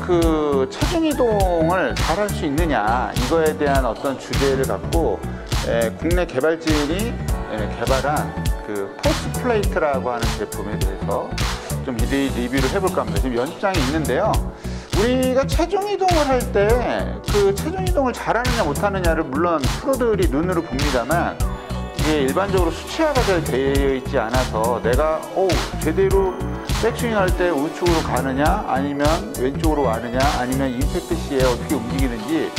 그 체중 이동을 잘 할 수 있느냐, 이거에 대한 어떤 주제를 갖고 국내 개발진이 개발한 그 포스 플레이트라고 하는 제품에 대해서 좀 리뷰를 해볼까 합니다. 지금 연장이 있는데요. 우리가 체중 이동을 할 때 그 체중 이동을 잘하느냐 못하느냐를 물론 프로들이 눈으로 봅니다만, 이게 일반적으로 수치화가 잘 되어 있지 않아서 내가 제대로 백스윙 할 때 우측으로 가느냐 아니면 왼쪽으로 가느냐 아니면 임팩트 시에 어떻게 움직이는지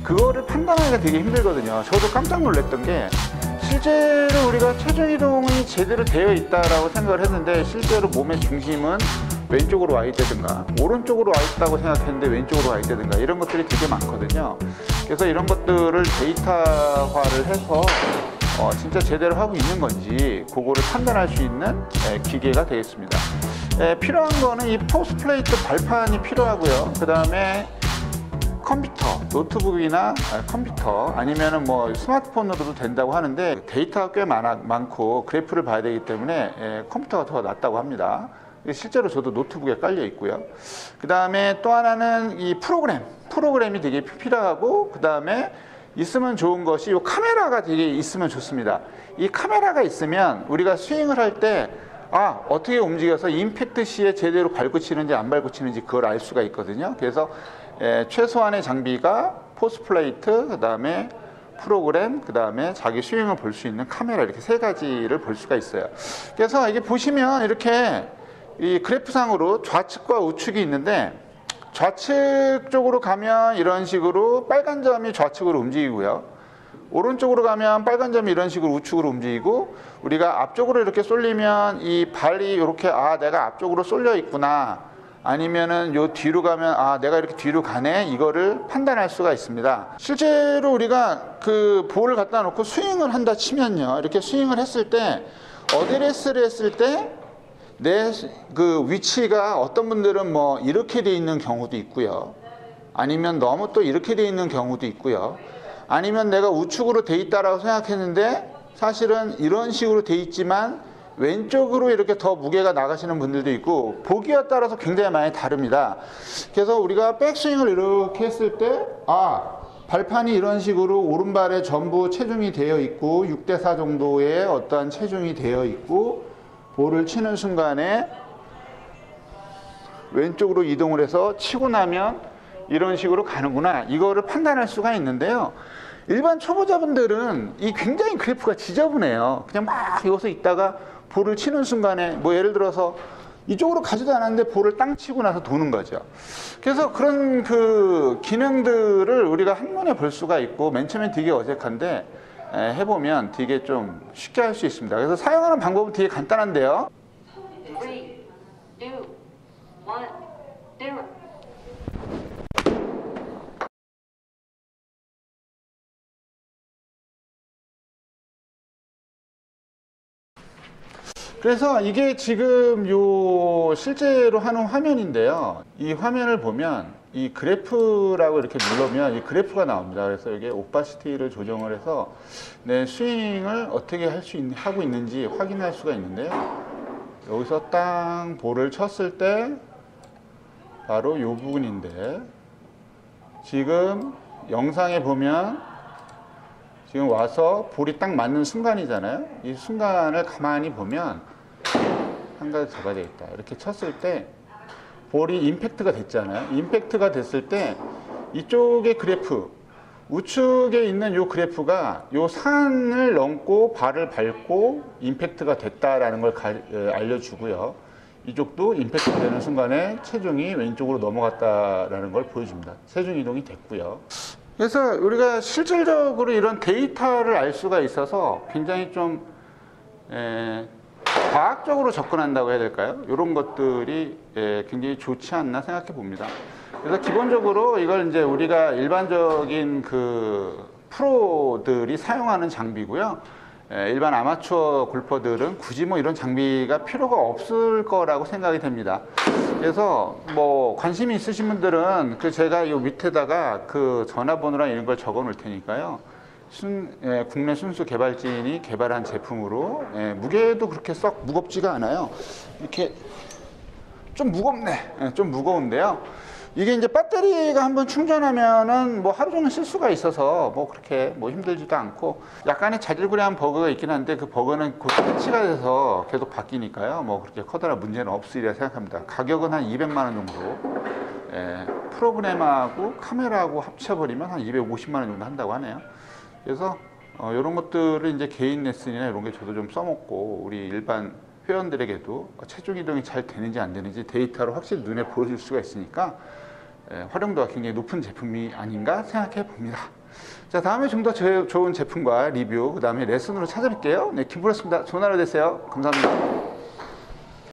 그거를 판단하기가 되게 힘들거든요. 저도 깜짝 놀랐던 게, 실제로 우리가 체중 이동이 제대로 되어 있다라고 생각을 했는데 실제로 몸의 중심은 왼쪽으로 와 있다든가 오른쪽으로 와 있다고 생각했는데 왼쪽으로 와 있다든가 이런 것들이 되게 많거든요. 그래서 이런 것들을 데이터화를 해서 진짜 제대로 하고 있는 건지 그거를 판단할 수 있는 기계가 되겠습니다. 필요한 거는 이 포스 플레이트 발판이 필요하고요. 그 다음에 컴퓨터, 노트북이나 컴퓨터 아니면은 뭐 스마트폰으로도 된다고 하는데 데이터가 꽤 많고 그래프를 봐야 되기 때문에 컴퓨터가 더 낫다고 합니다. 실제로 저도 노트북에 깔려 있고요. 그 다음에 또 하나는 이 프로그램이 되게 필요하고, 그 다음에 있으면 좋은 것이 이 카메라가 되게 있으면 좋습니다. 이 카메라가 있으면 우리가 스윙을 할 때 어떻게 움직여서 임팩트 시에 제대로 밟고 치는지 안 밟고 치는지 그걸 알 수가 있거든요. 그래서 최소한의 장비가 포스 플레이트, 그 다음에 프로그램, 그 다음에 자기 스윙을 볼 수 있는 카메라, 이렇게 세 가지를 볼 수가 있어요. 그래서 이게 보시면 이렇게 이 그래프상으로 좌측과 우측이 있는데, 좌측 쪽으로 가면 이런 식으로 빨간 점이 좌측으로 움직이고요. 오른쪽으로 가면 빨간 점이 이런 식으로 우측으로 움직이고, 우리가 앞쪽으로 이렇게 쏠리면 이 발이 이렇게 내가 앞쪽으로 쏠려 있구나, 아니면은 요 뒤로 가면 내가 이렇게 뒤로 가네, 이거를 판단할 수가 있습니다. 실제로 우리가 그 볼을 갖다 놓고 스윙을 한다 치면요, 이렇게 스윙을 했을 때 어드레스를 했을 때 내 그 위치가 어떤 분들은 뭐 이렇게 돼 있는 경우도 있고요, 아니면 너무 또 이렇게 돼 있는 경우도 있고요, 아니면 내가 우측으로 돼 있다라고 생각했는데 사실은 이런 식으로 돼 있지만 왼쪽으로 이렇게 더 무게가 나가시는 분들도 있고, 보기에 따라서 굉장히 많이 다릅니다. 그래서 우리가 백스윙을 이렇게 했을 때 발판이 이런 식으로 오른발에 전부 체중이 되어 있고 6대4 정도의 어떠한 체중이 되어 있고, 볼을 치는 순간에 왼쪽으로 이동을 해서 치고 나면 이런 식으로 가는구나, 이거를 판단할 수가 있는데요. 일반 초보자분들은 이 굉장히 그래프가 지저분해요. 그냥 막 여기서 있다가 볼을 치는 순간에 뭐 예를 들어서 이쪽으로 가지도 않았는데 볼을 땅 치고 나서 도는 거죠. 그래서 그런 그 기능들을 우리가 한눈에 볼 수가 있고, 맨 처음엔 되게 어색한데 해보면 되게 좀 쉽게 할 수 있습니다. 그래서 사용하는 방법은 되게 간단한데요. 3, 2, 1, 0. 그래서 이게 지금 실제로 하는 화면인데요. 이 화면을 보면 이 그래프라고 이렇게 누르면 이 그래프가 나옵니다. 그래서 이게 오파시티를 조정을 해서 내 스윙을 어떻게 하고 있는지 확인할 수가 있는데요. 여기서 땅 볼을 쳤을 때 바로 이 부분인데, 지금 영상에 보면 지금 와서 볼이 딱 맞는 순간이잖아요. 이 순간을 가만히 보면 한 가지 잡아야 되겠다. 이렇게 쳤을 때 볼이 임팩트가 됐잖아요. 임팩트가 됐을 때 이쪽의 그래프, 우측에 있는 이 그래프가 이 산을 넘고 발을 밟고 임팩트가 됐다라는 걸 알려주고요. 이쪽도 임팩트가 되는 순간에 체중이 왼쪽으로 넘어갔다라는 걸 보여줍니다. 체중 이동이 됐고요. 그래서 우리가 실질적으로 이런 데이터를 알 수가 있어서 굉장히 좀 과학적으로 접근한다고 해야 될까요? 이런 것들이 굉장히 좋지 않나 생각해 봅니다. 그래서 기본적으로 이걸 이제 우리가 일반적인 그 프로들이 사용하는 장비고요. 일반 아마추어 골퍼들은 굳이 뭐 이런 장비가 필요가 없을 거라고 생각이 됩니다. 그래서 뭐 관심이 있으신 분들은 제가 이 밑에다가 그 전화번호랑 이런 걸 적어 놓을 테니까요. 국내 순수 개발진이 개발한 제품으로 무게도 그렇게 썩 무겁지가 않아요. 이렇게 좀 무겁네. 좀 무거운데요. 이게 이제 배터리가 한번 충전하면은 뭐 하루 종일 쓸 수가 있어서 뭐 그렇게 뭐 힘들지도 않고, 약간의 자질구레한 버그가 있긴 한데 그 버그는 곧 패치가 돼서 계속 바뀌니까요. 뭐 그렇게 커다란 문제는 없으리라 생각합니다. 가격은 한 200만 원 정도. 예, 프로그램하고 카메라하고 합쳐버리면 한 250만 원 정도 한다고 하네요. 그래서 이런 것들을 이제 개인 레슨이나 이런 게 저도 좀 써먹고 우리 일반 회원들에게도 체중 이동이 잘 되는지 안 되는지 데이터로 확실히 눈에 보여줄 수가 있으니까 활용도가 굉장히 높은 제품이 아닌가 생각해 봅니다. 자, 다음에 좀 더 좋은 제품과 리뷰, 그 다음에 레슨으로 찾아뵐게요. 네, 김프로였습니다. 좋은 하루 되세요. 감사합니다.